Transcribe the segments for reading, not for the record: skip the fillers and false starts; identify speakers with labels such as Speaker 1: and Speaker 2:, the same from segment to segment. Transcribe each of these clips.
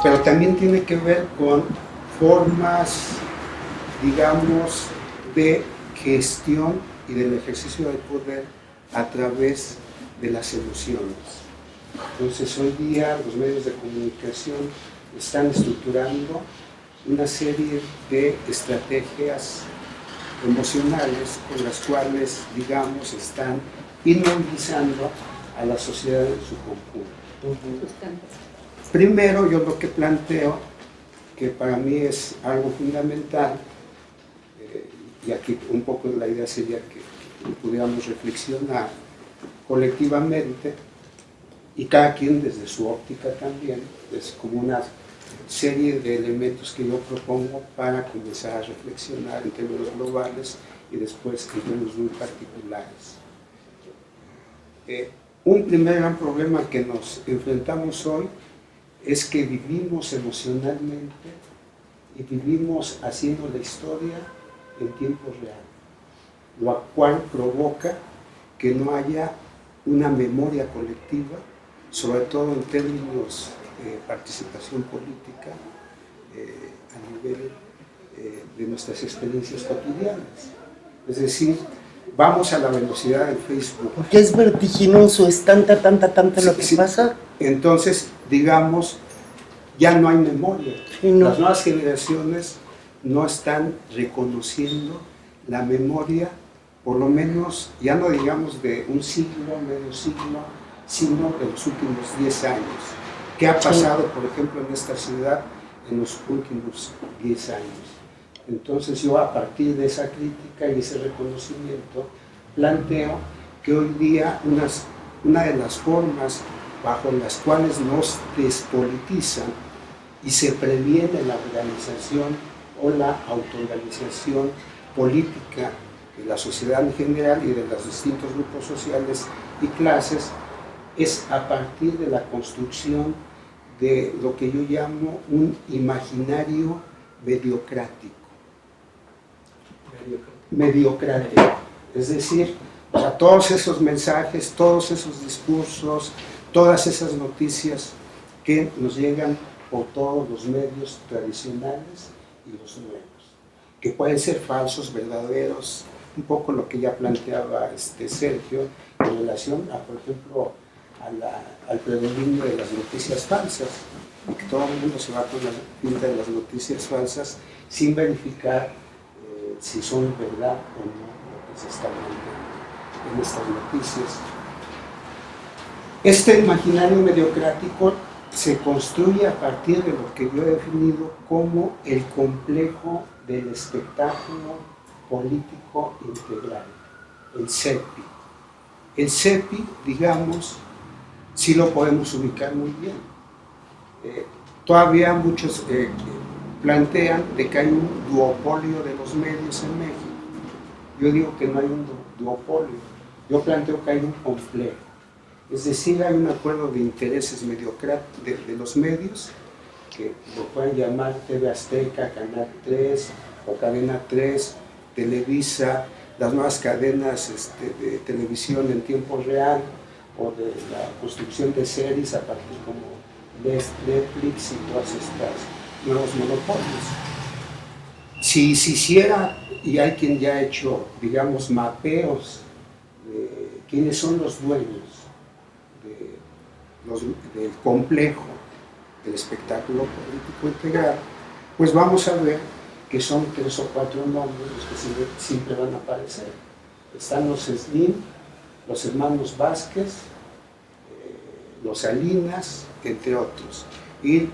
Speaker 1: Pero también tiene que ver con formas, digamos, de gestión y del ejercicio del poder a través de las emociones. Entonces, hoy día los medios de comunicación están estructurando una serie de estrategias emocionales con las cuales, digamos, están inmovilizando a la sociedad en su conjunto. Primero, yo lo que planteo, que para mí es algo fundamental, y aquí un poco la idea sería que pudiéramos reflexionar colectivamente, y cada quien desde su óptica también, es como una serie de elementos que yo propongo para comenzar a reflexionar en términos globales y después en términos muy particulares. Un primer gran problema que nos enfrentamos hoy es que vivimos emocionalmente y vivimos haciendo la historia en tiempo real, lo cual provoca que no haya una memoria colectiva, sobre todo en términos de participación política a nivel de nuestras experiencias cotidianas. Es decir, vamos a la velocidad del Facebook.
Speaker 2: Porque es vertiginoso, es tanta lo que pasa.
Speaker 1: Entonces, digamos, ya no hay memoria. Sí, no. Las nuevas generaciones no están reconociendo la memoria, por lo menos, ya no digamos de un siglo, medio siglo, sino de los últimos 10 años. ¿Qué ha pasado, por ejemplo, en esta ciudad en los últimos 10 años? Entonces yo, a partir de esa crítica y ese reconocimiento, planteo que hoy día una de las formas bajo las cuales nos despolitizan y se previene la organización o la autoorganización política de la sociedad en general y de los distintos grupos sociales y clases es a partir de la construcción de lo que yo llamo un imaginario mediocrático. Es decir, o sea, todos esos mensajes, todos esos discursos, todas esas noticias que nos llegan por todos los medios tradicionales y los nuevos, que pueden ser falsos, verdaderos, un poco lo que ya planteaba Sergio en relación a, por ejemplo, al predominio de las noticias falsas, y que todo el mundo se va con la pinta de las noticias falsas sin verificar si son verdad o no lo que se está planteando en estas noticias. Este imaginario mediocrático se construye a partir de lo que yo he definido como el complejo del espectáculo político integral, el CEPI. El CEPI, digamos, sí lo podemos ubicar muy bien. Todavía muchos plantean de que hay un duopolio de los medios en México. Yo digo que no hay un duopolio, yo planteo que hay un complejo. Es decir, hay un acuerdo de intereses de los medios, que lo pueden llamar TV Azteca, Canal 3 o Cadena 3, Televisa, las nuevas cadenas de televisión en tiempo real, o de la construcción de series a partir como Netflix y todas estas nuevos monopolios. Si se hiciera, y hay quien ya ha hecho, digamos, mapeos de quiénes son los dueños del complejo del espectáculo político integral, pues vamos a ver que son 3 o 4 nombres los que siempre van a aparecer. Están los Slim, los hermanos Vázquez, los Salinas, entre otros, y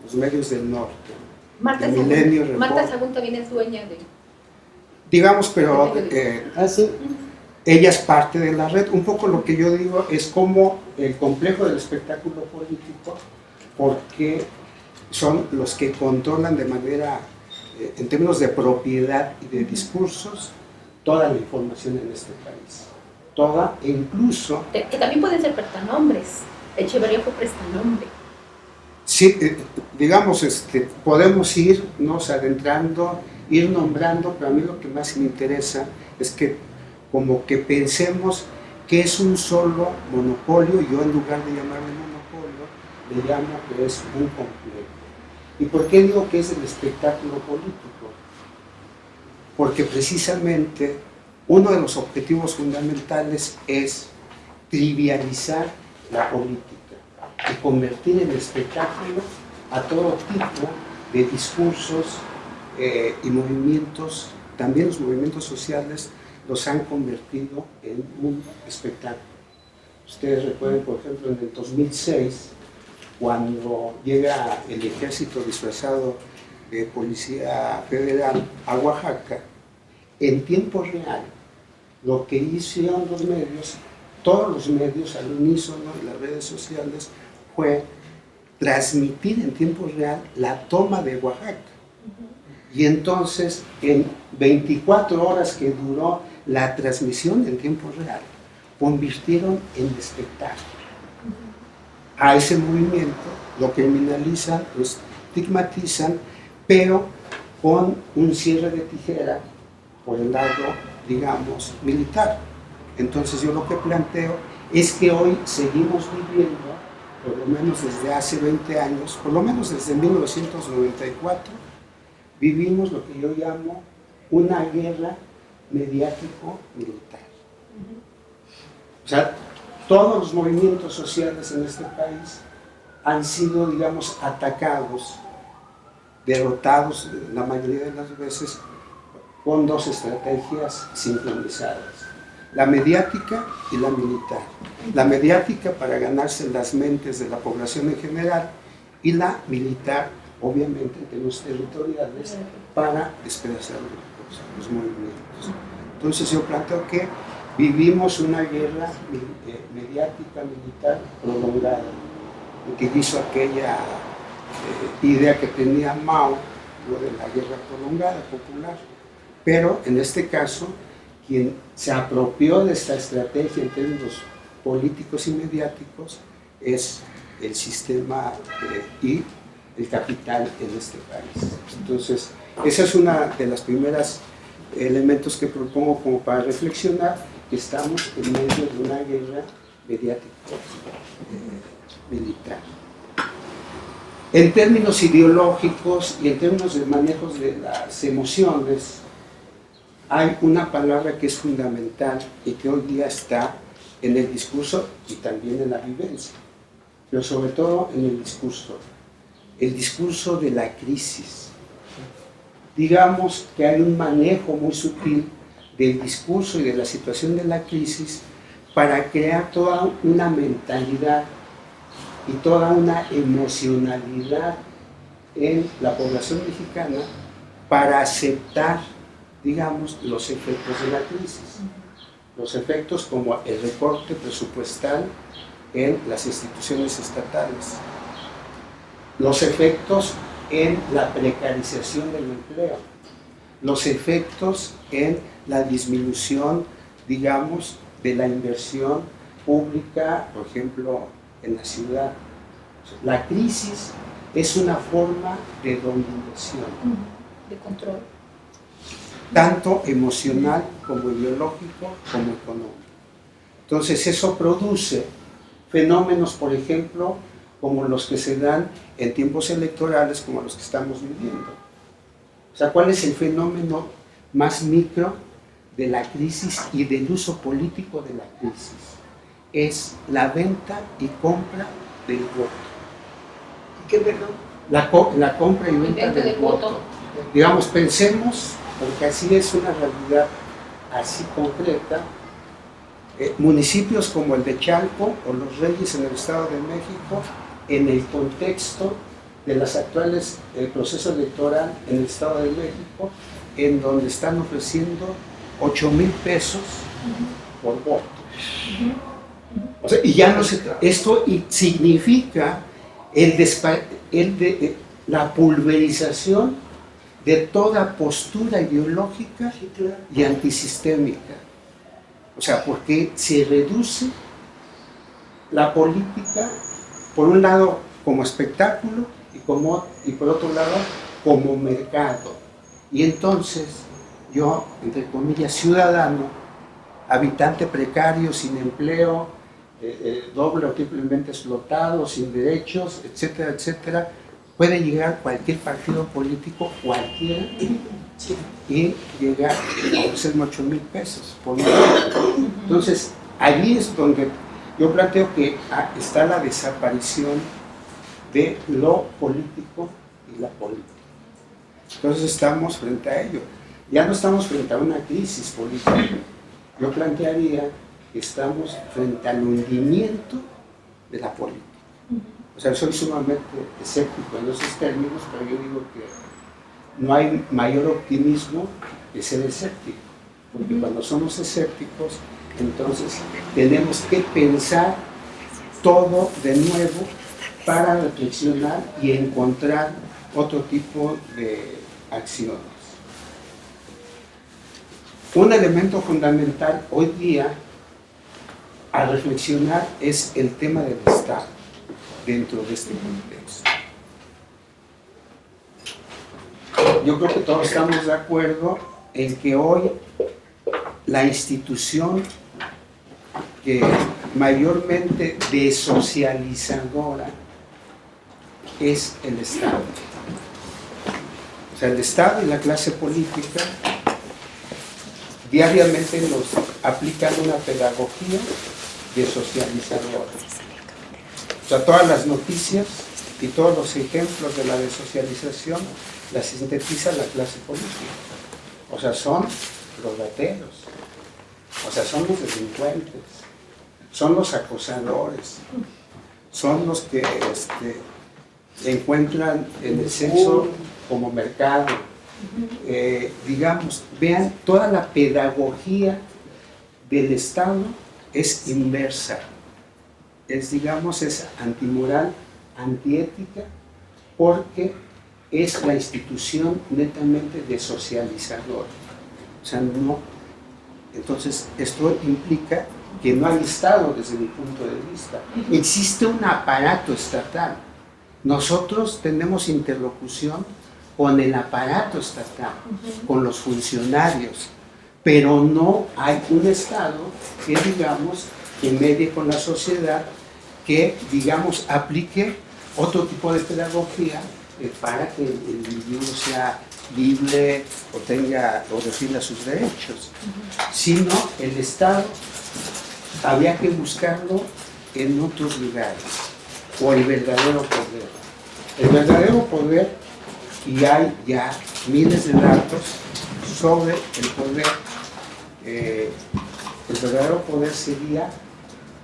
Speaker 1: los medios del norte.
Speaker 3: Marta Sagún también es dueña de...
Speaker 1: Digamos, pero ¿sí? Ella es parte de la red. Un poco lo que yo digo es como el complejo del espectáculo político, porque son los que controlan de manera, en términos de propiedad y de discursos, toda la información en este país. Toda, e incluso...
Speaker 3: Que también pueden ser prestanombres. Echeverría fue prestanombre.
Speaker 1: Sí, digamos, podemos irnos adentrando ir nombrando, pero a mí lo que más me interesa es que como que pensemos que es un solo monopolio, y yo en lugar de llamarle monopolio, le llamo que es un complejo. ¿Y por qué digo que es el espectáculo político? Porque precisamente uno de los objetivos fundamentales es trivializar la política y convertir en espectáculo a todo tipo de discursos y movimientos. También los movimientos sociales los han convertido en un espectáculo. Ustedes recuerden, por ejemplo, en el 2006, cuando llega el ejército disfrazado de Policía Federal a Oaxaca, en tiempo real, lo que hicieron los medios, todos los medios al unísono y las redes sociales, fue transmitir en tiempo real la toma de Oaxaca. Y entonces, en 24 horas que duró la transmisión en tiempo real, convirtieron en espectáculo. A ese movimiento lo criminalizan, lo estigmatizan, pero con un cierre de tijera por el lado, digamos, militar. Entonces yo lo que planteo es que hoy seguimos viviendo, por lo menos desde hace 20 años, por lo menos desde 1994, vivimos lo que yo llamo una guerra mediático-militar. O sea, todos los movimientos sociales en este país han sido, digamos, atacados, derrotados la mayoría de las veces con dos estrategias sincronizadas: la mediática y la militar. La mediática para ganarse las mentes de la población en general, y la militar, obviamente, en términos territoriales, para despedazar los movimientos. Entonces yo planteo que vivimos una guerra mediática, militar prolongada, que hizo aquella idea que tenía Mao, lo de la guerra prolongada popular. Pero en este caso, quien se apropió de esta estrategia en términos políticos y mediáticos es el sistema y el capital en este país. Entonces, esa es una de las primeras elementos que propongo como para reflexionar, que estamos en medio de una guerra mediático-militar. En términos ideológicos y en términos de manejos de las emociones, hay una palabra que es fundamental y que hoy día está en el discurso y también en la vivencia, pero sobre todo en el discurso de la crisis. Digamos que hay un manejo muy sutil del discurso y de la situación de la crisis para crear toda una mentalidad y toda una emocionalidad en la población mexicana para aceptar, digamos, los efectos de la crisis. Los efectos como el recorte presupuestal en las instituciones estatales, los efectos en la precarización del empleo, los efectos en la disminución, digamos, de la inversión pública, por ejemplo, en la ciudad. La crisis es una forma de dominación,
Speaker 3: de control,
Speaker 1: tanto emocional como ideológico como económico. Entonces eso produce fenómenos, por ejemplo, como los que se dan en tiempos electorales como los que estamos viviendo. O sea, ¿cuál es el fenómeno más micro de la crisis y del uso político de la crisis? Es la venta y compra del voto.
Speaker 2: ¿Qué, perdón?
Speaker 1: La compra y venta del voto. Digamos, pensemos, porque así es una realidad así concreta, municipios como el de Chalco o Los Reyes en el Estado de México, en el contexto de las actuales proceso electoral en el Estado de México, en donde están ofreciendo 8,000 pesos por voto. O sea, y ya no se esto significa la pulverización de toda postura ideológica y antisistémica. O sea, porque se reduce la política, por un lado, como espectáculo y por otro lado, como mercado. Y entonces yo, entre comillas, ciudadano, habitante precario, sin empleo, doble o triplemente explotado, sin derechos, etcétera, etcétera, puede llegar cualquier partido político, cualquiera, y llegar a ofrecerme 8,000 pesos por un voto. Entonces, allí es donde yo planteo que está la desaparición de lo político y la política. Entonces estamos frente a ello. Ya no estamos frente a una crisis política. Yo plantearía que estamos frente al hundimiento de la política. O sea, soy sumamente escéptico en esos términos, pero yo digo que no hay mayor optimismo que ser escéptico. Porque cuando somos escépticos, entonces tenemos que pensar todo de nuevo para reflexionar y encontrar otro tipo de acciones. Un elemento fundamental hoy día a reflexionar es el tema del Estado dentro de este contexto. Yo creo que todos estamos de acuerdo en que hoy la institución que mayormente desocializadora es el Estado. O sea, el Estado y la clase política diariamente nos aplican una pedagogía desocializadora. O sea, todas las noticias y todos los ejemplos de la desocialización las sintetiza la clase política. O sea, son los rateros, o sea, son los delincuentes, son los acosadores, son los que encuentran en el sexo como mercado. Digamos, vean, toda la pedagogía del Estado es inversa, digamos, es antimoral, antiética, porque es la institución netamente desocializadora. O sea, no. Entonces, esto implica que no hay Estado desde mi punto de vista. Existe un aparato estatal. Nosotros tenemos interlocución con el aparato estatal, con los funcionarios, pero no hay un Estado que, digamos, que medie con la sociedad, que, digamos, aplique otro tipo de pedagogía para que el individuo sea libre o defienda sus derechos. Sino el Estado había que buscarlo en otros lugares, o el verdadero poder. El verdadero poder, y hay ya miles de datos sobre el poder, el verdadero poder sería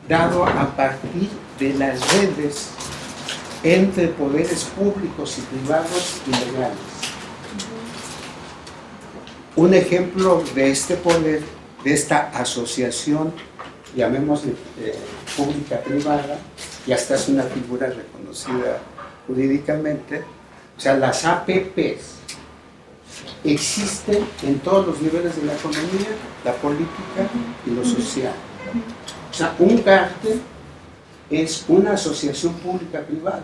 Speaker 1: dado a partir de las redes entre poderes públicos y privados y legales. Un ejemplo de este poder, de esta asociación, llamémosle pública-privada, y hasta es una figura reconocida jurídicamente, o sea, las APPs existen en todos los niveles de la economía, la política y lo social. O sea, un cártel es una asociación pública-privada.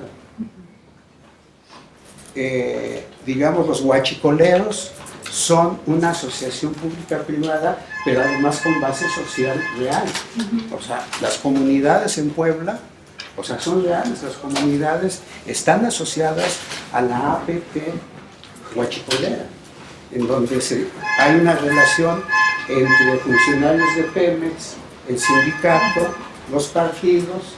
Speaker 1: Digamos, los huachicoleros son una asociación pública-privada, pero además con base social real. O sea, las comunidades en Puebla, o sea, son reales, las comunidades están asociadas a la APP huachicolera, en donde hay una relación entre funcionarios de Pemex, el sindicato, los partidos,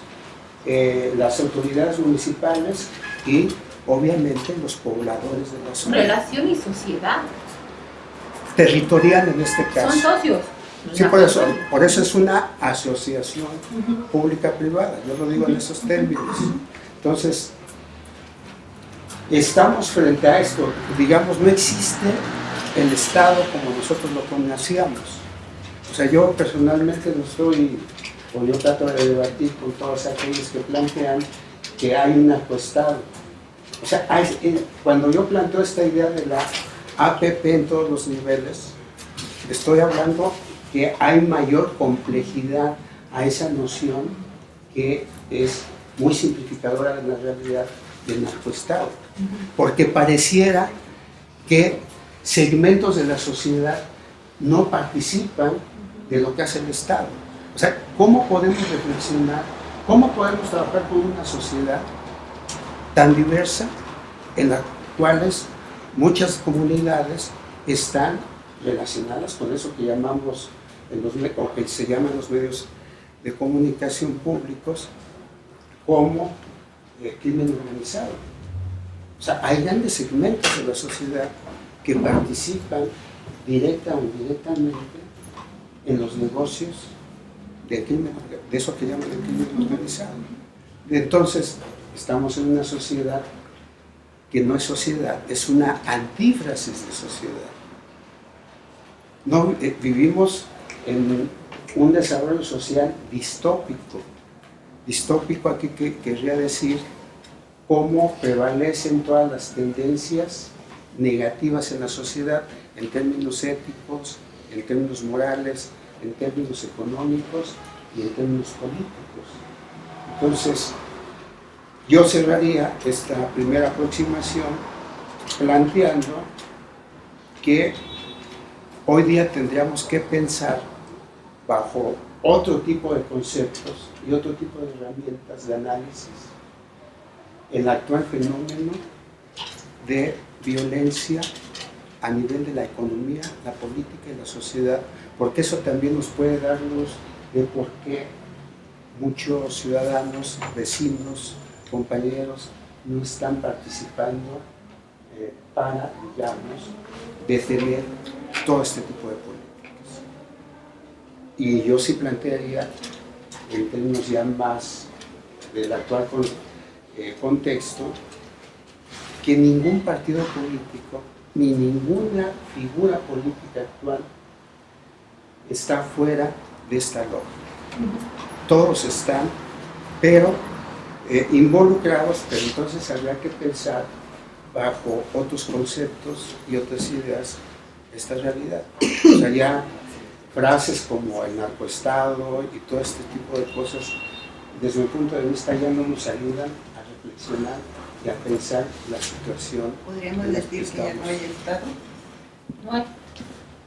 Speaker 1: las autoridades municipales y obviamente los pobladores de la zona.
Speaker 3: Relación y sociedad.
Speaker 1: Territorial en este caso.
Speaker 3: Son socios.
Speaker 1: Sí, por eso es una asociación pública-privada, yo lo digo en esos términos. Entonces, estamos frente a esto, digamos, no existe el Estado como nosotros lo conocíamos. O sea, yo personalmente no soy, o yo trato de debatir con todos aquellos que plantean que hay un narcoestado. O sea, cuando yo planteo esta idea de la APP en todos los niveles, estoy hablando que hay mayor complejidad a esa noción que es muy simplificadora de la realidad del narcoestado. Porque pareciera que segmentos de la sociedad no participan de lo que hace el Estado. O sea, ¿cómo podemos reflexionar? ¿Cómo podemos trabajar con una sociedad tan diversa en las cuales muchas comunidades están relacionadas con eso que llamamos, o que se llaman los medios de comunicación públicos, como crimen organizado? O sea, hay grandes segmentos de la sociedad que participan directa o indirectamente en los negocios del crimen, de eso que llaman el crimen organizado. Entonces, estamos en una sociedad que no es sociedad, es una antífrasis de sociedad. No, vivimos en un desarrollo social distópico. Distópico aquí querría decir cómo prevalecen todas las tendencias negativas en la sociedad en términos éticos, en términos morales, en términos económicos y en términos políticos. Entonces, yo cerraría esta primera aproximación planteando que hoy día tendríamos que pensar bajo otro tipo de conceptos y otro tipo de herramientas de análisis el actual fenómeno de violencia a nivel de la economía, la política y la sociedad, porque eso también nos puede dar luz de por qué muchos ciudadanos, vecinos, compañeros no están participando para, digamos, detener todo este tipo de políticas. Y yo sí plantearía, en términos ya más del actual contexto, que ningún partido político ni ninguna figura política actual está fuera de esta lógica. Todos están, pero involucrados, pero entonces habría que pensar bajo otros conceptos y otras ideas esta realidad. O sea, ya frases como el narcoestado y todo este tipo de cosas, desde mi punto de vista, ya no nos ayudan a reflexionar y a pensar la situación.
Speaker 2: ¿Podríamos decir que ya no hay Estado?
Speaker 3: No hay.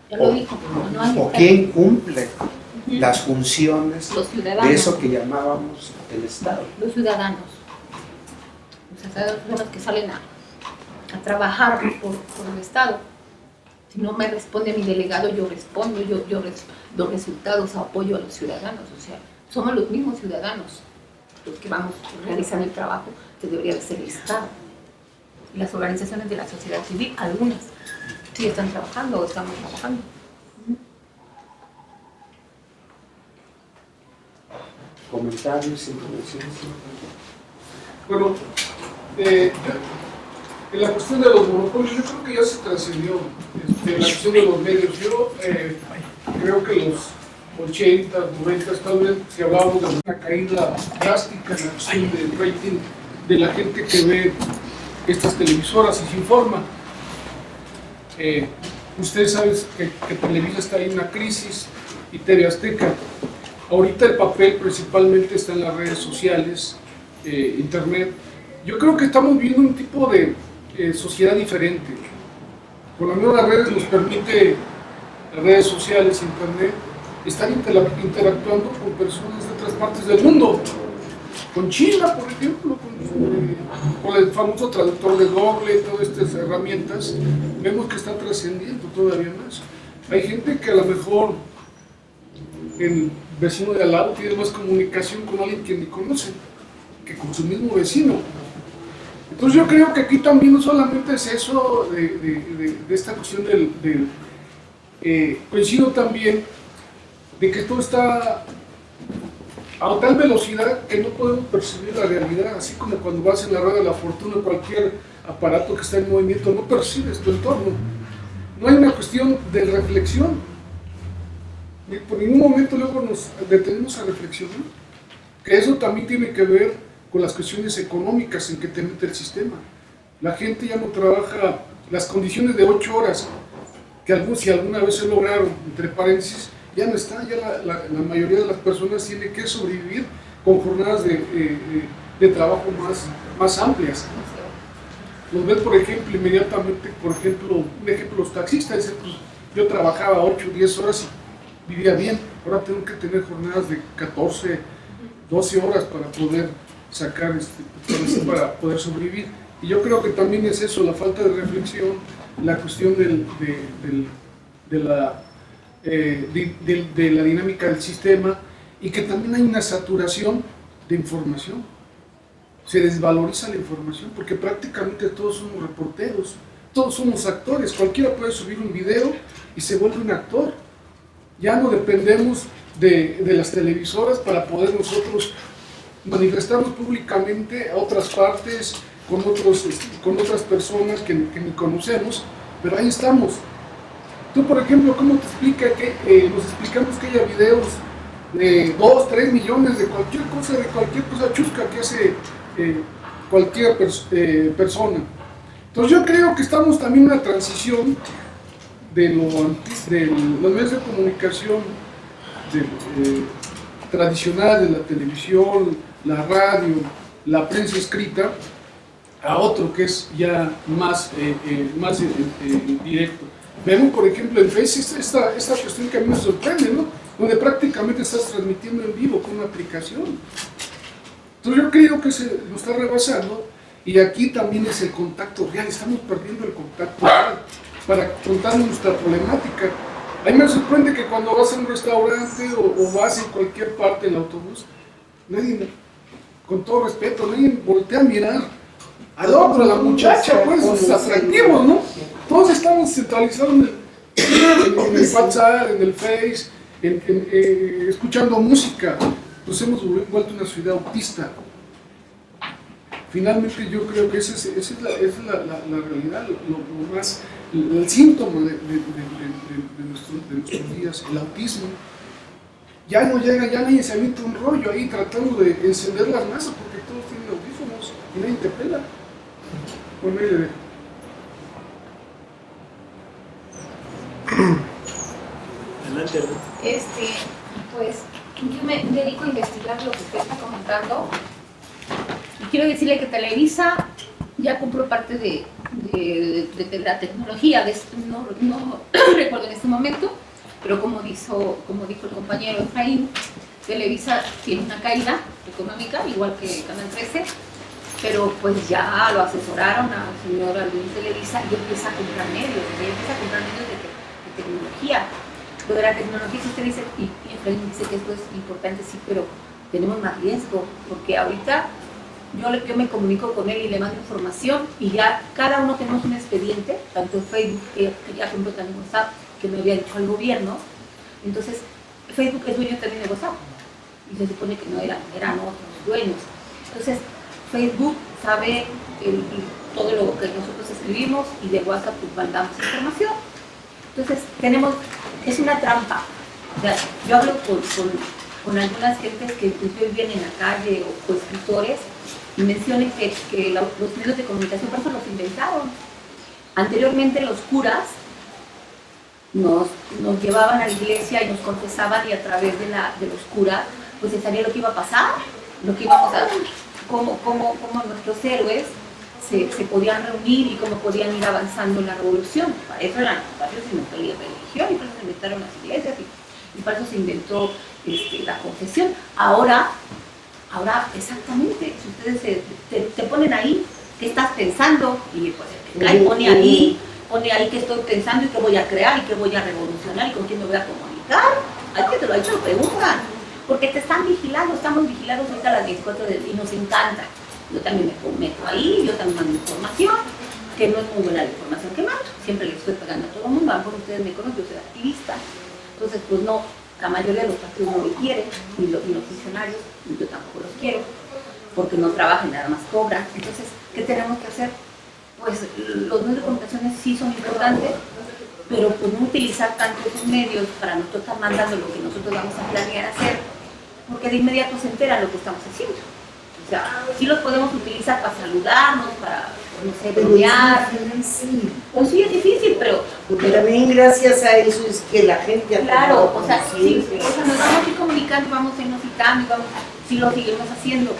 Speaker 3: Ya lo dijo, no hay
Speaker 1: O
Speaker 3: Estado.
Speaker 1: quién cumple las funciones
Speaker 3: Los ciudadanos.
Speaker 1: de eso que llamábamos el Estado.
Speaker 3: Los ciudadanos. Los ciudadanos son los que salen a trabajar por el Estado. Si no me responde mi delegado, yo respondo, yo doy resultados, apoyo a los ciudadanos. O sea, somos los mismos ciudadanos los que vamos realizando el trabajo que debería de ser el Estado. Y las organizaciones de la sociedad civil, algunas, sí están trabajando o estamos trabajando.
Speaker 1: Comentarios, intervenciones.
Speaker 4: Bueno, en la cuestión de los monopolios, yo creo que ya se trascendió la cuestión de los medios. Yo creo que los 80, 90, tal vez si hablábamos de una caída drástica en la cuestión del rating de la gente que ve estas televisoras y se informa. Ustedes saben que Televisa está en una crisis y TV Azteca. Ahorita el papel principalmente está en las redes sociales, internet. Yo creo que estamos viendo un tipo de sociedad diferente. Con las nuevas redes nos permite, las redes sociales, internet, estar interactuando con personas de otras partes del mundo. Con China, por ejemplo, con el famoso traductor de Google, todas estas herramientas, vemos que está trascendiendo todavía más. Hay gente que a lo mejor el vecino de al lado tiene más comunicación con alguien que ni conoce que con su mismo vecino. Entonces yo creo que aquí también no solamente es eso de esta cuestión coincido también de que todo está a tal velocidad que no podemos percibir la realidad, así como cuando vas en la rueda de la fortuna, cualquier aparato que está en movimiento, no percibes tu entorno. No hay una cuestión de reflexión. Por ningún momento luego nos detenemos a reflexionar, que eso también tiene que ver con las cuestiones económicas en que te mete el sistema. La gente ya no trabaja las condiciones de 8 horas, que si alguna vez se lograron, entre paréntesis, ya no está, ya la mayoría de las personas tiene que sobrevivir con jornadas de trabajo más amplias. los ves, por ejemplo, inmediatamente, por ejemplo, un ejemplo, los taxistas, dicen, pues, yo trabajaba 8 o 10 horas y vivía bien, ahora tengo que tener jornadas de 14, 12 horas para poder sacar, para poder sobrevivir. Y yo creo que también es eso, la falta de reflexión, la cuestión de la dinámica del sistema, y que también hay una saturación de información. Se desvaloriza la información porque prácticamente todos somos reporteros, todos somos actores, cualquiera puede subir un video y se vuelve un actor. Ya no dependemos de las televisoras para poder nosotros manifestarnos públicamente a otras partes, con otras personas que ni conocemos, pero ahí estamos. Tú, por ejemplo, ¿cómo te explica que nos explicamos que haya videos de 2, 3 millones de cualquier cosa chusca que hace cualquier persona? Entonces yo creo que estamos también en una transición de los medios de comunicación tradicionales, de la televisión, la radio, la prensa escrita, a otro que es ya más directo. Vemos, por ejemplo, en Facebook esta cuestión que a mí me sorprende, ¿no? Donde prácticamente estás transmitiendo en vivo con una aplicación. Entonces yo creo que se nos está rebasando, y aquí también es el contacto real, estamos perdiendo el contacto real para contar nuestra problemática. A mí me sorprende que cuando vas a un restaurante o vas en cualquier parte en el autobús, nadie, con todo respeto, nadie voltea a mirar al otro, a la muchacha, pues, es atractivo, ¿no? Todos estamos centralizados en el WhatsApp, en el Face, escuchando música. Nos hemos vuelto una ciudad autista. Finalmente yo creo que esa es la realidad, lo más, el síntoma de nuestros días, el autismo. Ya no llega, ya nadie se avienta un rollo ahí tratando de encender las masas porque todos tienen audífonos y nadie te pela. Bueno, ahí le dejo.
Speaker 5: Adelante,
Speaker 3: Pues yo me dedico a investigar lo que usted está comentando. Y quiero decirle que Televisa ya compró parte de la tecnología, no recuerdo en este momento, pero como dijo el compañero Efraín, Televisa tiene una caída económica, igual que Canal 13, pero pues ya lo asesoraron al señor Luis Televisa y empieza a comprar medios, de tecnología. Lo de la tecnología, si usted dice, y Efraín dice que esto es importante, sí, pero tenemos más riesgo, porque ahorita yo me comunico con él y le mando información, y ya cada uno tenemos un expediente, tanto en Facebook, que ya compró también WhatsApp, que me había dicho el gobierno. Entonces Facebook es dueño también de WhatsApp, y se supone que no eran otros dueños. Entonces Facebook sabe todo lo que nosotros escribimos, y de WhatsApp pues mandamos información. Entonces es una trampa. O sea, yo hablo con algunas gentes que inclusive viven en la calle o escritores, y mencionen que los medios de comunicación por eso los inventaron. Anteriormente los curas nos llevaban a la iglesia y nos confesaban, y a través de los curas pues se sabía lo que iba a pasar, lo que íbamos a, cómo nuestros héroes se podían reunir y cómo podían ir avanzando en la revolución. Para eso se inventó la religión, y para eso se inventaron las iglesias, y para eso se inventó la confesión. Ahora exactamente, si ustedes te ponen ahí, ¿qué estás pensando? Y pues pone ahí qué estoy pensando, y qué voy a crear, y qué voy a revolucionar, y con quién me voy a comunicar. Ahí te lo preguntan, porque te están vigilando. Estamos vigilados ahorita a las 24 del día y nos encanta. Yo también me meto ahí, yo también mando información, que no es muy buena la información que mando. Siempre le estoy pegando a todo el mundo. A lo mejor ustedes me conocen, yo soy activista. Entonces, pues no, la mayoría de los partidos no me quieren, ni los funcionarios, yo tampoco los quiero, porque no trabajan, nada más cobran. Entonces, ¿qué tenemos que hacer? Pues los medios de comunicación sí son importantes, pero pues no utilizar tanto esos medios para nosotros estar mandando lo que nosotros vamos a planear hacer, porque de inmediato se enteran lo que estamos haciendo. O sea, sí los podemos utilizar para saludarnos, para, no sé, bromear. Pues sí es difícil, pero
Speaker 2: también gracias a eso es que la gente...
Speaker 3: Claro, o sea, sí, nos vamos a ir comunicando, vamos a irnos citando, sí lo seguimos haciendo,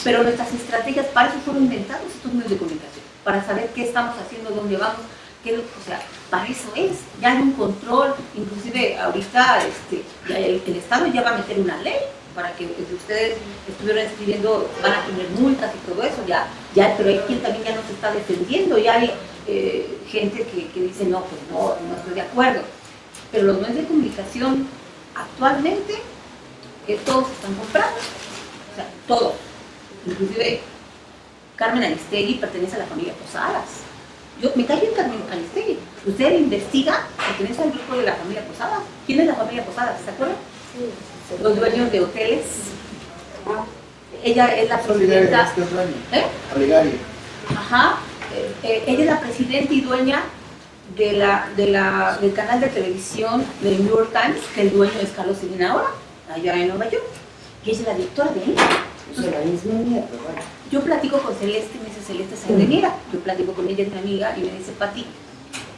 Speaker 3: pero nuestras estrategias para eso fueron inventados estos medios de comunicación, para saber qué estamos haciendo, dónde vamos, o sea, para eso es, ya hay un control, inclusive ahorita ya el Estado ya va a meter una ley para que si ustedes estuvieran escribiendo, van a tener multas y todo eso, ya, pero hay quien también ya no se está defendiendo, ya hay gente que dice, no, pues no estoy de acuerdo. Pero los medios de comunicación actualmente, todos están comprando, o sea, todos. Inclusive Carmen Aristegui pertenece a la familia Posadas. Me cae bien Carmen Aristegui. Usted investiga, pertenece al grupo de la familia Posadas. ¿Quién es la familia Posadas? ¿Se acuerdan? Sí. Los dueños de hoteles. Ella es la presidenta.
Speaker 1: Olegaria.
Speaker 3: Ajá. Ella es la presidenta y dueña del canal de televisión del New York Times, que el dueño es Carlos Slim ahora, allá en Nueva York. Y ella es la directora de ahí. Yo platico con Celeste, me dice Celeste Sandeniera, yo platico con ella, es mi amiga, y me dice, Pati,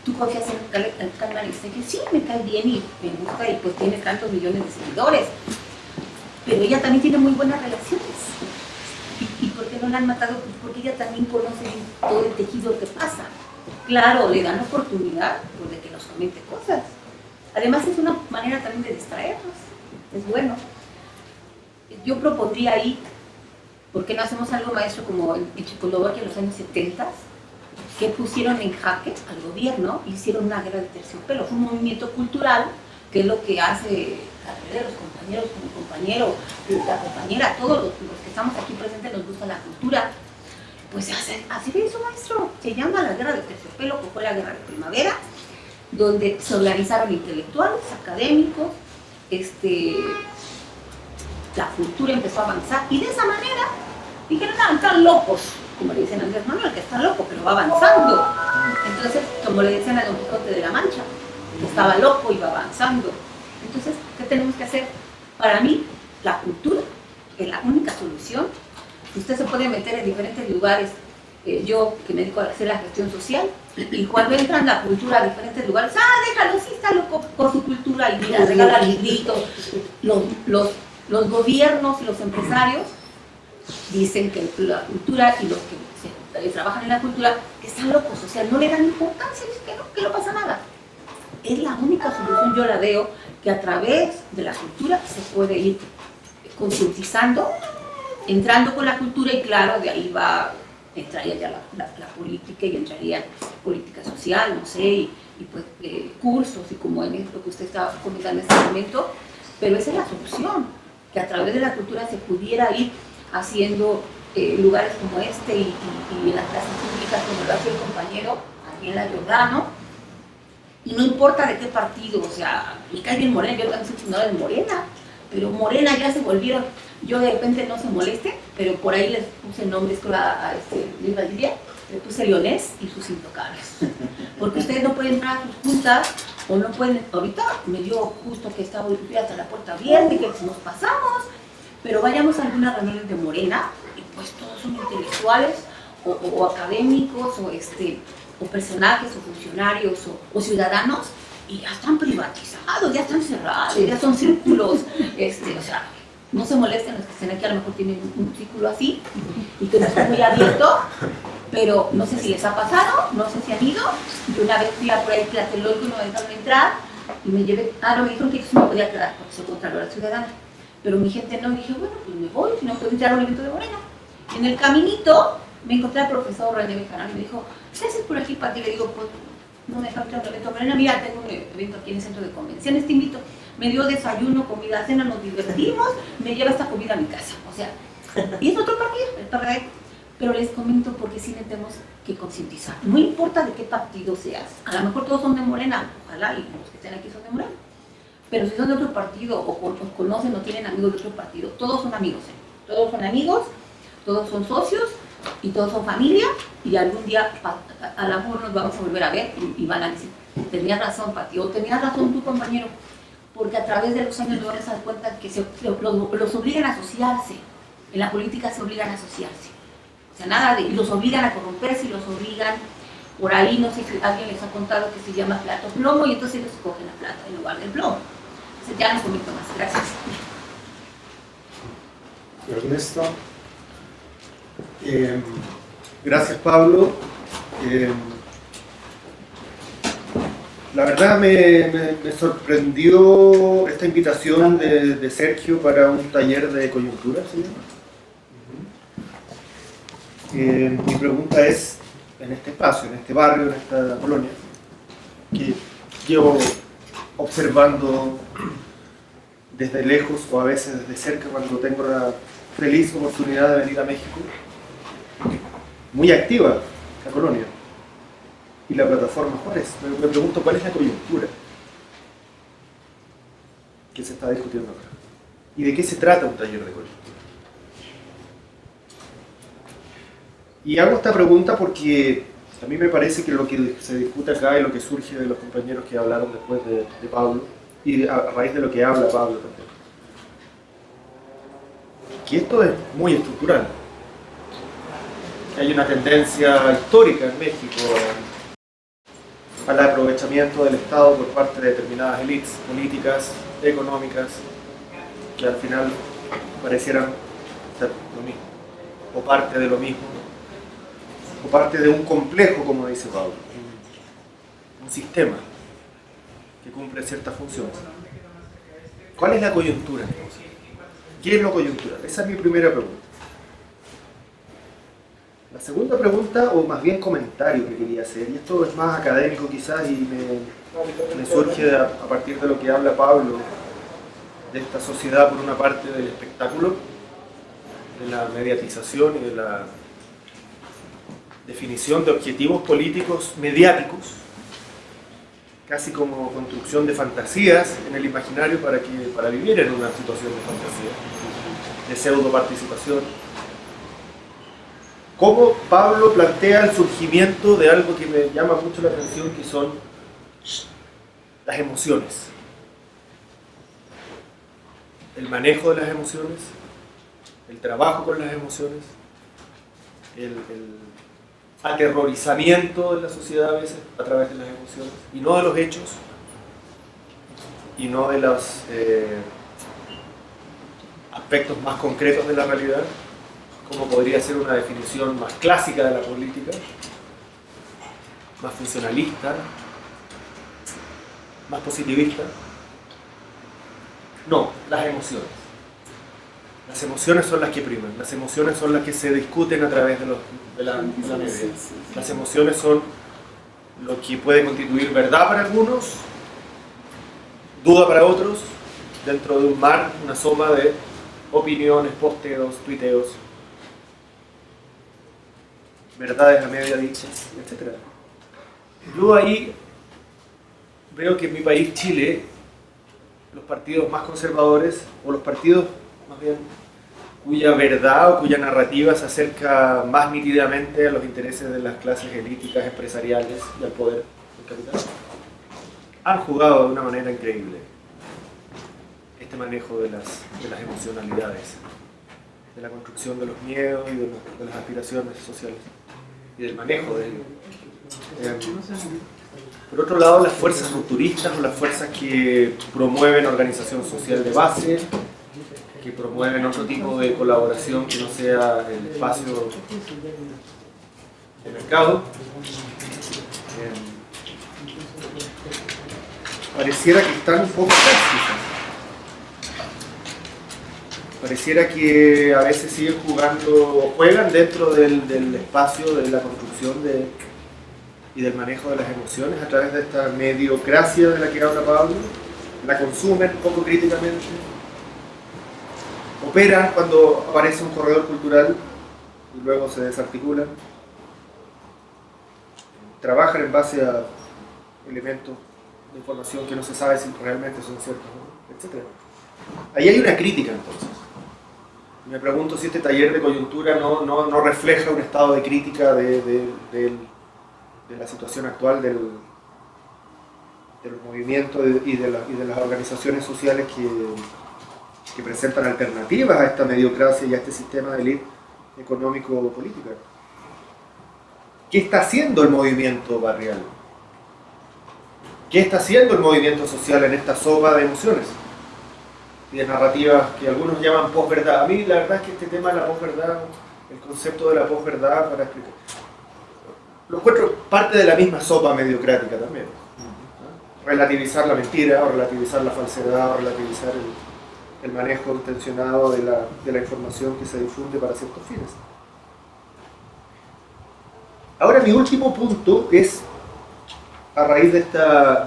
Speaker 3: ¿tú confías en el canal? Y dice que sí, me cae bien y me gusta, y pues tiene tantos millones de seguidores. Pero ella también tiene muy buenas relaciones. ¿Y por qué no la han matado? Pues porque ella también conoce todo el tejido que pasa. Claro, le dan la oportunidad pues, de que nos comente cosas. Además es una manera también de distraernos. Es bueno. Yo propondría ahí, ¿por qué no hacemos algo, maestro, como en Checoslovaquia en los años 70, que pusieron en jaque al gobierno y hicieron una guerra de terciopelo? Fue un movimiento cultural, que es lo que hace la mayoría de los compañeros, como compañero, la compañera, todos los que estamos aquí presentes nos gusta la cultura. Pues así de eso, maestro, se llama la guerra de terciopelo, que fue la guerra de primavera, donde se organizaron intelectuales, académicos, la cultura empezó a avanzar, y de esa manera dijeron, no, están locos, como le dicen a Andrés Manuel, que está loco, pero va avanzando. Entonces, como le decían a Don Quijote de la Mancha, que estaba loco y va avanzando. Entonces, ¿qué tenemos que hacer? Para mí, la cultura es la única solución. Usted se puede meter en diferentes lugares, yo que me dedico a hacer la gestión social, y cuando entran la cultura a diferentes lugares, déjalo, sí está loco con su cultura, y mira, regala libritos. Los gobiernos y los empresarios dicen que la cultura y los que trabajan en la cultura que están locos, o sea, no le dan importancia, dicen que no pasa nada. Es la única solución, yo la veo, que a través de la cultura se puede ir concientizando, entrando con la cultura, y claro, de ahí entraría ya la política, y entraría política social, no sé, y pues cursos, y como en lo que usted estaba comentando en este momento, pero esa es la solución, que a través de la cultura se pudiera ir haciendo lugares como este y en las clases públicas, como lo hace el compañero aquí en la Giordano, y no importa de qué partido, o sea, me cae bien Morena, yo también soy fundadora de Morena, pero Morena ya se volvieron, yo de repente no se moleste, pero por ahí les puse nombres a Luis Valdivia, le puse Leonés y sus intocables, porque ustedes no pueden entrar a sus juntas, o no pueden, ahorita me dio justo que estaba hasta la puerta abierta y que nos pasamos, pero vayamos a algunas reuniones de Morena, y pues todos son intelectuales, o académicos, o personajes, o funcionarios, o ciudadanos, y ya están privatizados, ya están cerrados, ya son círculos, o sea, no se molesten los que estén aquí, a lo mejor tienen un círculo así, y que no está muy abierto, pero no sé si les ha pasado, no sé si han ido. Yo una vez fui a por ahí Tlatelolco y no me dejaron entrar, y me llevé, no, me dijeron que eso no podía quedar porque soy Contralora Ciudadana, pero mi gente no, y dije, bueno, pues me voy, si no puedo entrar a un evento de Morena. En el caminito me encontré al profesor René Bejarano y me dijo, ¿qué haces por aquí, Pati? Le digo, pues no me dejaron entrar a un evento de Morena, mira, tengo un evento aquí en el centro de convenciones, te invito. Me dio desayuno, comida, cena, nos divertimos, me lleva esta comida a mi casa, o sea, y es otro partido, el PRD. Pero les comento porque sí tenemos que concientizar. No importa de qué partido seas. A lo mejor todos son de Morena, ojalá, y los que estén aquí son de Morena. Pero si son de otro partido, o conocen o tienen amigos de otro partido, todos son amigos. Todos son amigos, todos son socios, y todos son familia, y algún día a lo mejor nos vamos a volver a ver y van a decir, tenías razón, Pati, o tenías razón tu compañero, porque a través de los años nos vamos a dar cuenta que los obligan a asociarse. En la política se obligan a asociarse. O sea, nada de, y los obligan a corromperse, y los obligan, por ahí no sé si alguien les ha contado que se llama plato plomo, y entonces ellos cogen la plata en lugar del plomo. Entonces ya no comento más, gracias.
Speaker 1: Ernesto, gracias Pablo.
Speaker 6: La verdad me sorprendió esta invitación de Sergio para un taller de coyuntura, ¿sí? Mi pregunta es, en este espacio, en este barrio, en esta colonia, que llevo observando desde lejos o a veces desde cerca cuando tengo la feliz oportunidad de venir a México, muy activa la colonia y la plataforma Juárez. Me pregunto cuál es la coyuntura que se está discutiendo ahora y de qué se trata un taller de coyuntura. Y hago esta pregunta porque a mí me parece que lo que se discute acá y lo que surge de los compañeros que hablaron después de Pablo, y a raíz de lo que habla Pablo también, que esto es muy estructural, que hay una tendencia histórica en México al aprovechamiento del Estado por parte de determinadas élites políticas, económicas, que al final parecieran ser lo mismo, o parte de lo mismo, o parte de un complejo, como dice Pablo, un sistema que cumple ciertas funciones. ¿Cuál es la coyuntura entonces? ¿Qué es lo coyuntural? Esa es mi primera pregunta. La segunda pregunta, o más bien comentario que quería hacer, y esto es más académico quizás y me surge a partir de lo que habla Pablo, de esta sociedad por una parte del espectáculo, de la mediatización y de la definición de objetivos políticos mediáticos, casi como construcción de fantasías en el imaginario para vivir en una situación de fantasía, de pseudo participación. Cómo Pablo plantea el surgimiento de algo que me llama mucho la atención, que son las emociones. El manejo de las emociones, el trabajo con las emociones, el aterrorizamiento de la sociedad a veces a través de las emociones, y no de los hechos, y no de los aspectos más concretos de la realidad, como podría ser una definición más clásica de la política, más funcionalista, más positivista. No, las emociones. Las emociones son las que priman, las emociones son las que se discuten a través de la media. Las emociones son lo que puede constituir verdad para algunos, duda para otros, dentro de un mar, una soma de opiniones, posteos, tuiteos, verdades a media dichas, etc. Yo ahí veo que en mi país, Chile, los partidos más conservadores, o los partidos más bien cuya verdad o cuya narrativa se acerca más nítidamente a los intereses de las clases elíticas, empresariales y al poder del capital, han jugado de una manera increíble este manejo de las emocionalidades, de la construcción de los miedos y de las aspiraciones sociales y del manejo de ellos. Por otro lado, las fuerzas rupturistas o las fuerzas que promueven organización social de base, que promueven otro tipo de colaboración que no sea el espacio de mercado, pareciera que están un poco tácticas. Pareciera que a veces siguen jugando o juegan dentro del espacio de la construcción y del manejo de las emociones a través de esta mediocracia de la que habla Pablo. La consumen poco críticamente, operan cuando aparece un corredor cultural y luego se desarticulan, trabajan en base a elementos de información que no se sabe si realmente son ciertos, ¿no? Etc. Ahí hay una crítica entonces. Me pregunto si este taller de coyuntura no refleja un estado de crítica de la situación actual del movimiento y de las organizaciones sociales que presentan alternativas a esta mediocracia y a este sistema de élite económico-política. ¿Qué está haciendo el movimiento barrial? ¿Qué está haciendo el movimiento social en esta sopa de emociones y de narrativas que algunos llaman posverdad? A mí la verdad es que este tema de la posverdad, el concepto de la posverdad, para explicar, lo encuentro parte de la misma sopa mediocrática también. Relativizar la mentira, o relativizar la falsedad, o relativizar el manejo intencionado de la información que se difunde para ciertos fines. Ahora mi último punto es, a raíz de esta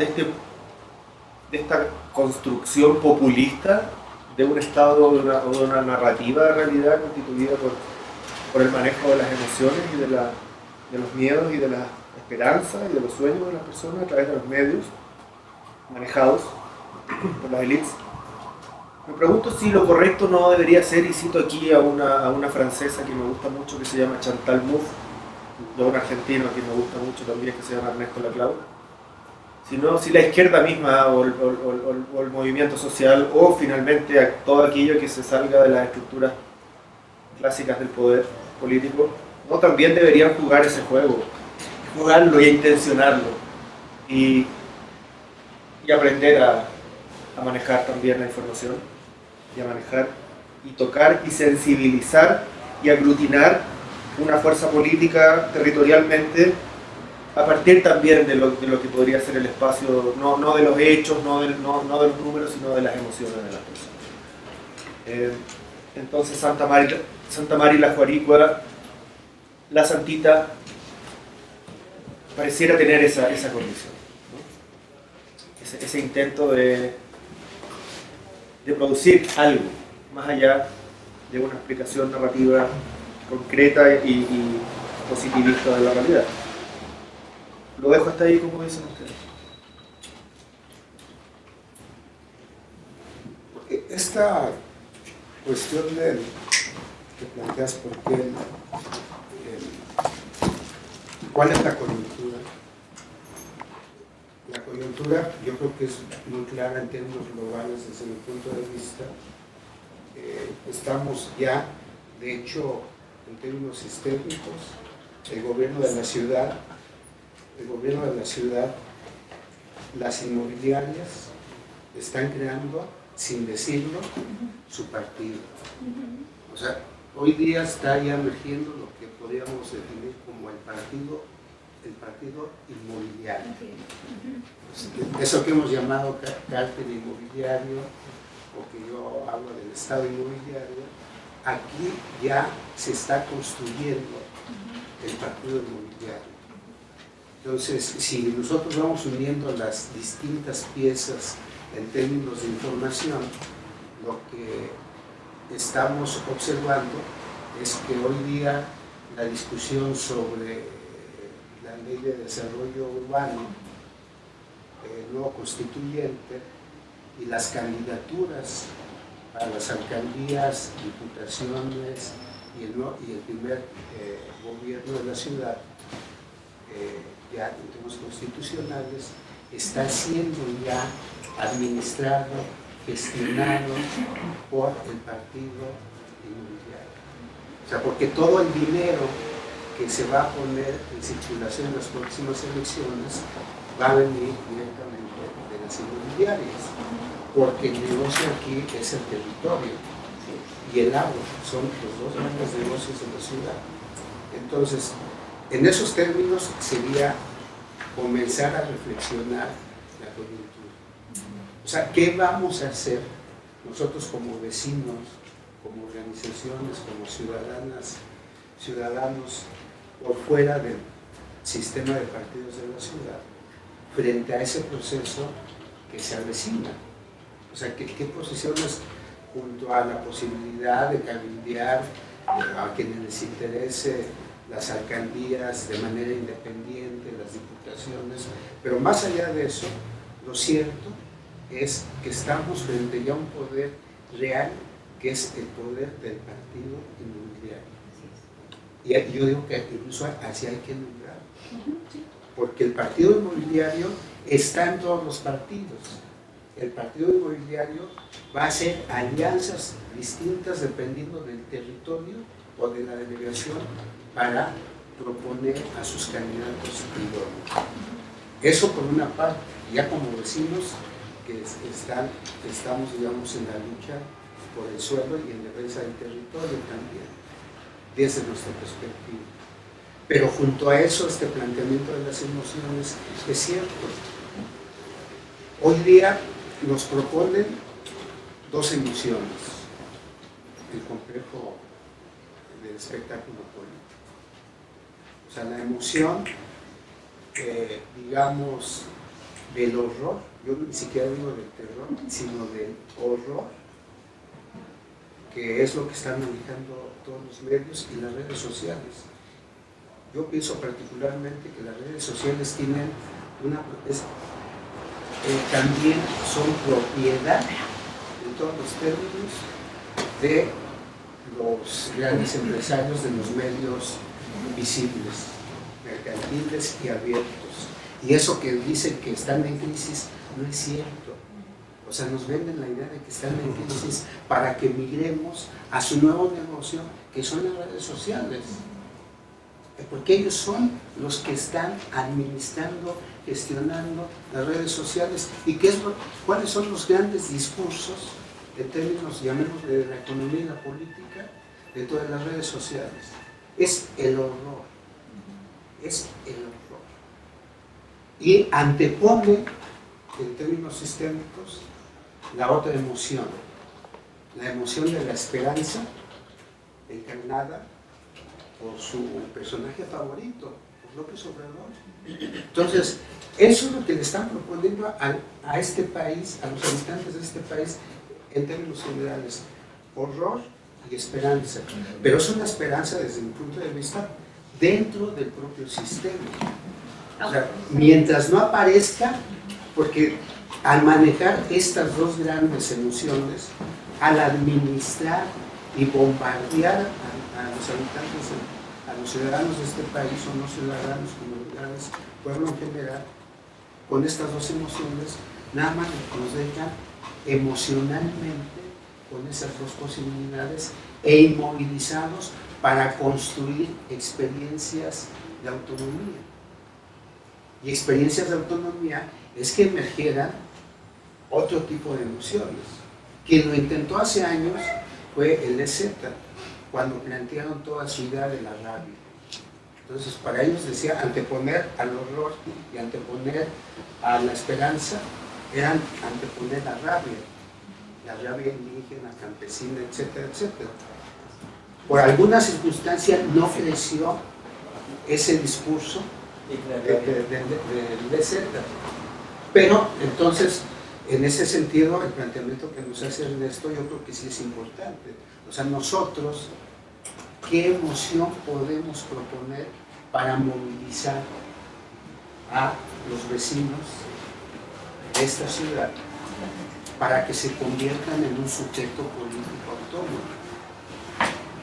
Speaker 6: construcción populista de un estado o de una narrativa de realidad constituida por el manejo de las emociones y de los miedos y de la esperanza y de los sueños de las personas a través de los medios manejados por las élites. Me pregunto si lo correcto no debería ser, y cito aquí a una francesa que me gusta mucho, que se llama Chantal Mouffe, de un argentino que me gusta mucho también, que se llama Ernesto Laclau, sino si la izquierda misma o el movimiento social, o finalmente todo aquello que se salga de las estructuras clásicas del poder político, no también deberían jugar ese juego, jugarlo y intencionarlo, y aprender a manejar también la información, y a manejar y tocar y sensibilizar y aglutinar una fuerza política territorialmente a partir también de lo que podría ser el espacio, no de los hechos, no de los números, sino de las emociones de las personas. Entonces Santa María la Juaricua, la Santita, pareciera tener esa condición, ¿no? Ese intento de producir algo más allá de una explicación narrativa concreta y positivista de la realidad. Lo dejo hasta ahí, como dicen ustedes.
Speaker 1: Esta cuestión que planteas, ¿por qué cuál es la coyuntura? La coyuntura yo creo que es muy clara en términos globales desde mi punto de vista. Estamos ya, de hecho, en términos sistémicos, el gobierno de la ciudad, las inmobiliarias están creando, sin decirlo, su partido. O sea, hoy día está ya emergiendo lo que podríamos definir como el partido inmobiliario. Eso que hemos llamado cártel inmobiliario, o que yo hablo del Estado inmobiliario, aquí ya se está construyendo el partido inmobiliario. Entonces, si nosotros vamos uniendo las distintas piezas en términos de información, lo que estamos observando es que hoy día la discusión sobre la ley de desarrollo urbano, el nuevo constituyente y las candidaturas para las alcaldías, diputaciones y el primer gobierno de la ciudad, ya en términos constitucionales, está siendo ya administrado, gestionado por el partido inmobiliario. O sea, porque todo el dinero que se va a poner en circulación en las próximas elecciones va a venir directamente de las inmobiliarias, porque el negocio aquí es el territorio y el agua, son los dos grandes negocios de la ciudad. Entonces, en esos términos sería comenzar a reflexionar la coyuntura. O sea, ¿qué vamos a hacer nosotros como vecinos, como organizaciones, como ciudadanos por fuera del sistema de partidos de la ciudad, frente a ese proceso que se avecina? O sea, ¿qué posiciones junto a la posibilidad de cabildear a quienes les interese las alcaldías de manera independiente, las diputaciones? Pero más allá de eso, lo cierto es que estamos frente ya a un poder real, que es el poder del partido inmobiliario. Y yo digo que incluso así hay que nombrar, porque el partido inmobiliario está en todos los partidos. El partido inmobiliario va a hacer alianzas distintas dependiendo del territorio o de la delegación para proponer a sus candidatos idóneos. Eso por una parte, ya como vecinos que estamos, digamos, en la lucha por el suelo y en defensa del territorio también, desde nuestra perspectiva. Pero junto a eso, este planteamiento de las emociones es cierto. Hoy día nos proponen dos emociones, el complejo del espectáculo político. O sea, la emoción, digamos, del horror, yo ni siquiera digo del terror, sino del horror, que es lo que están manejando todos los medios y las redes sociales. Yo pienso particularmente que las redes sociales tienen también son propiedad, en todos los términos, de los grandes empresarios de los medios visibles, mercantiles y abiertos. Y eso que dicen que están en crisis no es cierto. O sea, nos venden la idea de que están en crisis para que migremos a su nuevo negocio, que son las redes sociales. Porque ellos son los que están administrando, gestionando las redes sociales. ¿Y cuáles son los grandes discursos, en términos, llamémosle, de la economía y la política, de todas las redes sociales? Es el horror. Es el horror. Y antepone, en términos sistémicos, la otra emoción. La emoción de la esperanza, encarnada por su personaje favorito, por López Obrador. Entonces, eso es lo que le están proponiendo a este país, a los habitantes de este país, en términos generales: horror y esperanza. Pero es una esperanza, desde mi punto de vista, dentro del propio sistema. O sea, mientras no aparezca, porque al manejar estas dos grandes emociones, al administrar y bombardear a los habitantes, a los ciudadanos de este país, o no ciudadanos, comunidades, pueblo en general, con estas dos emociones, nada más nos dejan emocionalmente con esas dos posibilidades e inmovilizados para construir experiencias de autonomía. Y experiencias de autonomía es que emergieran otro tipo de emociones. Quien lo intentó hace años fue el EZ, cuando plantearon toda su idea de la rabia. Entonces, para ellos decía, anteponer al horror y anteponer a la esperanza, eran anteponer la rabia indígena, campesina, etcétera, etcétera. Por alguna circunstancia no creció ese discurso del EZ. Pero entonces, en ese sentido, el planteamiento que nos hace Ernesto, yo creo que sí es importante. O sea, nosotros, ¿qué emoción podemos proponer para movilizar a los vecinos de esta ciudad para que se conviertan en un sujeto político autónomo?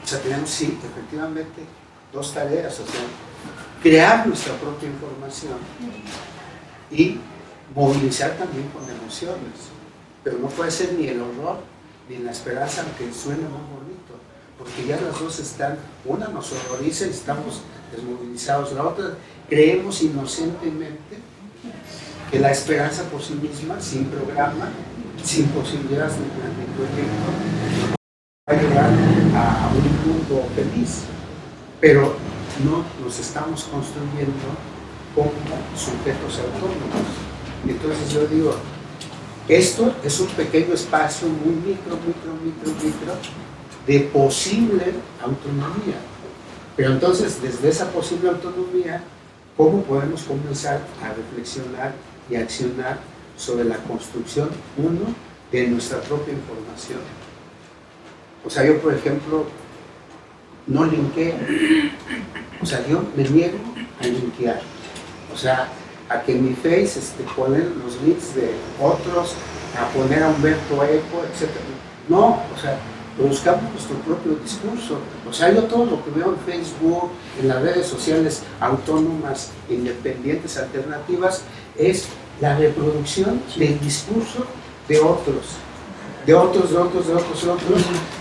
Speaker 1: O sea, tenemos, sí, efectivamente, dos tareas. O sea, crear nuestra propia información y movilizar también con emociones. Pero no puede ser ni el horror ni la esperanza, aunque suene muy bonito, porque ya las dos están, una nos horroriza y estamos desmovilizados, la otra creemos inocentemente que la esperanza por sí misma, sin programa, sin posibilidades de proyecto, va a llegar a un mundo feliz. Pero no nos estamos construyendo como sujetos autónomos. Entonces yo digo, esto es un pequeño espacio muy micro de posible autonomía. Pero entonces, desde esa posible autonomía, ¿cómo podemos comenzar a reflexionar y accionar sobre la construcción, uno, de nuestra propia información? O sea, yo, por ejemplo, no linkeo. O sea, yo me niego a linkear. O sea, a que en mi Face ponen los links de otros, a poner a Humberto Eco, etc. No, o sea, buscamos nuestro propio discurso. O sea, yo todo lo que veo en Facebook, en las redes sociales autónomas, independientes, alternativas, es la reproducción del discurso de otros.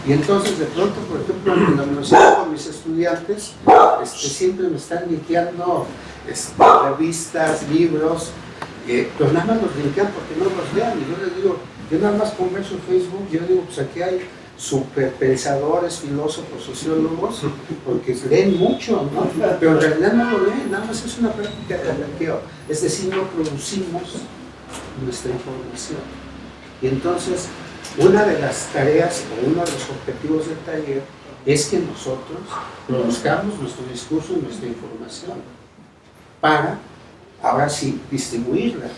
Speaker 1: Y entonces, de pronto, por ejemplo, en la universidad con mis estudiantes, siempre me están linkeando revistas, libros, pero nada más los linkean porque no los lean. Y yo les digo, yo nada más converso en Facebook, yo digo, pues aquí hay superpensadores, filósofos, sociólogos, porque leen mucho, ¿no? Pero en realidad no lo leen, nada más es una práctica de blanqueo. Es decir, no producimos nuestra información. Y entonces, una de las tareas o uno de los objetivos del taller es que nosotros produzcamos nuestro discurso y nuestra información para, ahora sí, distribuirla.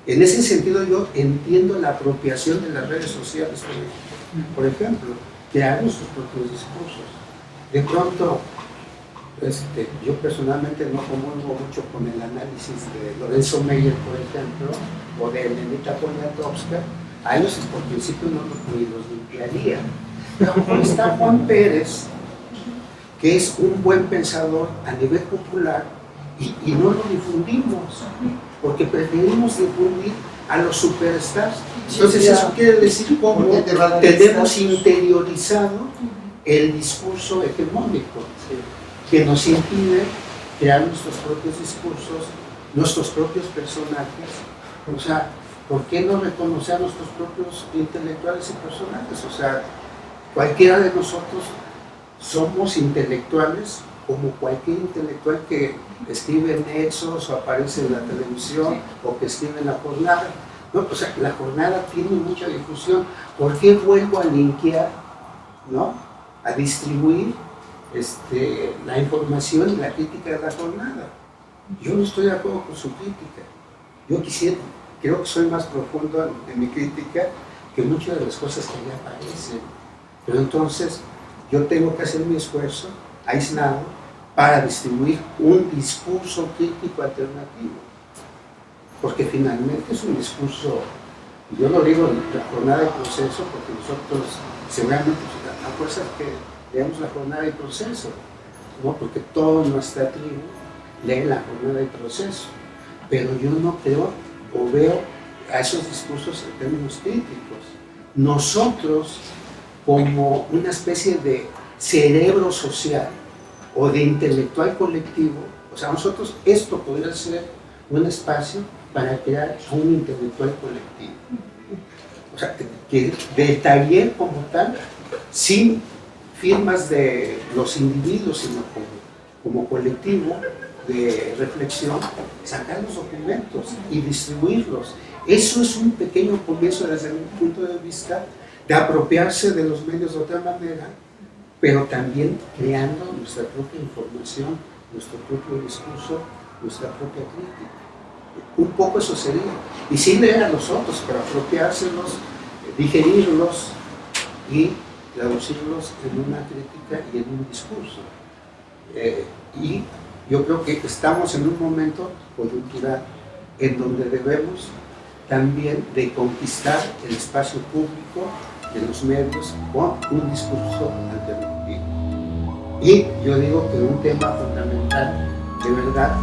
Speaker 1: En ese sentido yo entiendo la apropiación de las redes sociales, por ejemplo, crear nuestros propios discursos. De pronto, yo personalmente no comulgo mucho con el análisis de Lorenzo Meyer, por ejemplo, o de Lenita Poniatowska. A ellos por principio no los limpiaría. Pero como está Juan Pérez, que es un buen pensador a nivel popular, y no lo difundimos, porque preferimos difundir a los superstars. Entonces eso quiere decir cómo tenemos interiorizado el discurso hegemónico, que nos impide crear nuestros propios discursos, nuestros propios personajes. O sea, ¿por qué no reconocer a nuestros propios intelectuales y personajes? O sea, cualquiera de nosotros somos intelectuales como cualquier intelectual que escribe en Nexos o aparece en la televisión o que escribe en La Jornada. No, o sea, La Jornada tiene mucha difusión. ¿Por qué vuelvo a linkear, ¿no?, a distribuir la información y la crítica de La Jornada? Yo no estoy de acuerdo con su crítica. Yo creo que soy más profundo en mi crítica que muchas de las cosas que ahí aparecen. Pero entonces yo tengo que hacer mi esfuerzo aislado para distribuir un discurso crítico alternativo, porque finalmente es un discurso, yo lo digo en La Jornada y Proceso, porque nosotros seguramente a fuerza que leemos La Jornada y Proceso, ¿no?, porque toda nuestra tribu lee La Jornada y Proceso, pero yo no creo o veo a esos discursos en términos críticos. Nosotros, como una especie de cerebro social o de intelectual colectivo, o sea, nosotros, esto podría ser un espacio para crear un intelectual colectivo. O sea, que del taller como tal, sin firmas de los individuos, sino como colectivo de reflexión, sacar los documentos y distribuirlos. Eso es un pequeño comienzo desde mi punto de vista de apropiarse de los medios de otra manera, pero también creando nuestra propia información, nuestro propio discurso, nuestra propia crítica. Un poco eso sería. Y sin leer a los otros, pero apropiárselos, digerirlos y traducirlos en una crítica y en un discurso. Y yo creo que estamos en un momento coyuntural en donde debemos también de conquistar el espacio público de los medios con un discurso alternativo. Y yo digo que un tema fundamental, de verdad,